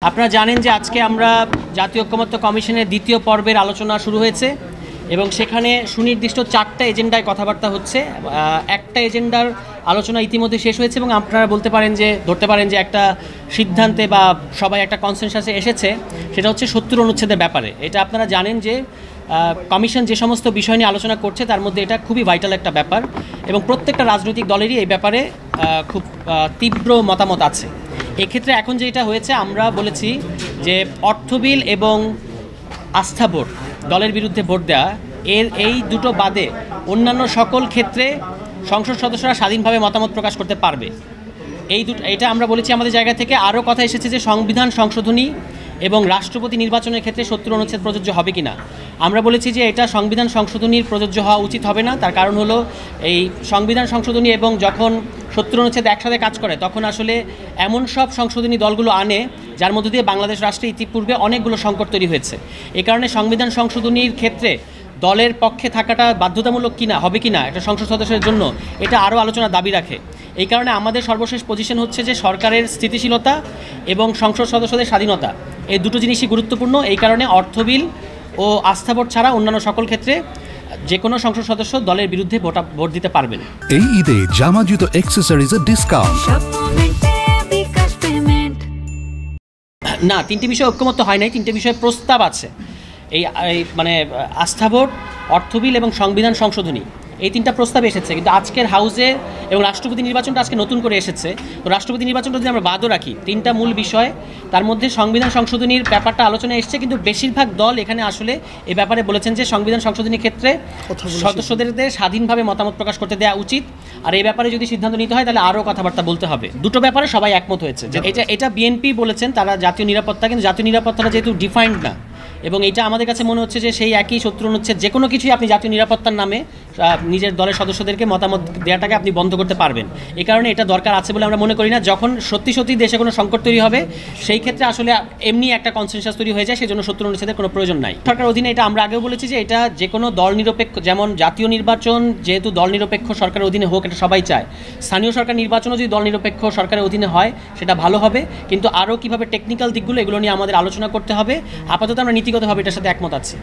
আপনারা জানেন যে আজকে আমরা জাতীয় ঐক্যমত্য কমিশনের দ্বিতীয় পর্বের আলোচনা শুরু হয়েছে এবং সেখানে সুনির্দিষ্ট 4টা এজেন্ডায় কথাবার্তা হচ্ছে। একটা এজেন্ডার আলোচনা ইতিমধ্যে শেষ হয়েছে এবং আপনারা ধরতে পারেন যে একটা সিদ্ধান্তে বা সবাই একটা কনসেনসাসে এসেছে, সেটা হচ্ছে 70 অনুচ্ছেদের ব্যাপারে। এটা আপনারা জানেন যে কমিশন যে সমস্ত বিষয় নিয়ে আলোচনা করছে তার মধ্যে এটা খুবই ভাইটাল একটা ব্যাপার এবং প্রত্যেকটা রাজনৈতিক দলেরই এই ব্যাপারে খুব তীব্র মতামত আছে। এক্ষেত্রে এখন যেটা হয়েছে, আমরা বলেছি যে অর্থ বিল এবং আস্থা ভোট, দলের বিরুদ্ধে ভোট দেওয়া, এই দুটো বাদে অন্যান্য সকল ক্ষেত্রে সংসদ সদস্যরা স্বাধীনভাবে মতামত প্রকাশ করতে পারবে। এটা আমরা বলেছি আমাদের জায়গা থেকে। আরও কথা এসেছে যে সংবিধান সংশোধনী এবং রাষ্ট্রপতি নির্বাচনের ক্ষেত্রে 70 অনুচ্ছেদ প্রযোজ্য হবে কি না। আমরা বলেছি যে এটা সংবিধান সংশোধনীর প্রযোজ্য হওয়া উচিত হবে না। তার কারণ হলো এই সংবিধান সংশোধনী এবং যখন 70 অনুচ্ছেদ একসাথে কাজ করে তখন আসলে এমন সব সংশোধনী দলগুলো আনে যার মধ্য দিয়ে বাংলাদেশ রাষ্ট্রে ইতিপূর্বে অনেকগুলো সংকট তৈরি হয়েছে। এই কারণে সংবিধান সংশোধনীর ক্ষেত্রে দলের পক্ষে থাকাটা বাধ্যতামূলক কিনা হবে কিনা একটা সংসদ সদস্যের জন্য, এটা আরও আলোচনার দাবি রাখে। এই কারণে আমাদের সর্বশেষ পজিশন হচ্ছে যে সরকারের স্থিতিশীলতা এবং সংসদ সদস্যদের স্বাধীনতা, এই দুটো জিনিসই গুরুত্বপূর্ণ। এই কারণে অর্থ বিল ও আস্থা ভোট ছাড়া অন্যান্য সকল ক্ষেত্রে যে কোনো সংসদ সদস্য দলের বিরুদ্ধে ভোট দিতে পারবেন। এই ঈদে জামা জুতো অ্যাক্সেসরিজের ডিসকাউন্ট না, 3টি বিষয় ঐক্যমত্য হয় নাই, 3টে বিষয়ে প্রস্তাব আছে। এই মানে আস্থা ভোট, অর্থ বিল এবং সংবিধান সংশোধনী, এই 3টা প্রস্তাব এসেছে। কিন্তু আজকের হাউসে এবং রাষ্ট্রপতি নির্বাচনটা আজকে নতুন করে এসেছে। তো রাষ্ট্রপতি নির্বাচনটা যদি আমরা বাদও রাখি, 3টা মূল বিষয়, তার মধ্যে সংবিধান সংশোধনীর ব্যাপারটা আলোচনায় এসছে। কিন্তু বেশিরভাগ দল এখানে আসলে এই ব্যাপারে বলেছেন যে সংবিধান সংশোধনীর ক্ষেত্রে সদস্যদের স্বাধীনভাবে মতামত প্রকাশ করতে দেওয়া উচিত। আর এই ব্যাপারে যদি সিদ্ধান্ত নিতে হয় তাহলে আরও কথাবার্তা বলতে হবে। দুটো ব্যাপারে সবাই একমত হয়েছে। এটা বিএনপি বলেছেন তারা জাতীয় নিরাপত্তা, কিন্তু জাতীয় নিরাপত্তাটা যেহেতু ডিফাইন্ড না, এবং এটা আমাদের কাছে মনে হচ্ছে যে সেই একই 70 অনুচ্ছেদ যে কোনো কিছুই আপনি জাতীয় নিরাপত্তার নামে নিজের দলের সদস্যদেরকে মতামত দেওয়াটাকে আপনি বন্ধ করতে পারবেন। এই কারণে এটা দরকার আছে বলে আমরা মনে করি না। যখন সত্যি দেশে কোনো সংকট তৈরি হবে সেই ক্ষেত্রে আসলে এমনি একটা কনসেনসাস তৈরি হয়ে যায়, সেজন্য 70 অনুচ্ছেদের কোনো প্রয়োজন নাই। সরকার অধীনে এটা আমরা আগেও বলেছি যে এটা যে কোনো দল নিরপেক্ষ, যেমন জাতীয় নির্বাচন যেহেতু দল নিরপেক্ষ সরকারের অধীনে হোক, এটা সবাই চায়। স্থানীয় সরকার নির্বাচনও যদি দল নিরপেক্ষ সরকারের অধীনে হয় সেটা ভালো হবে, কিন্তু আরও কীভাবে টেকনিক্যাল দিকগুলো এগুলো নিয়ে আমাদের আলোচনা করতে হবে। আপাতত আমরা নীতিগতভাবে এটার সাথে একমত আছি।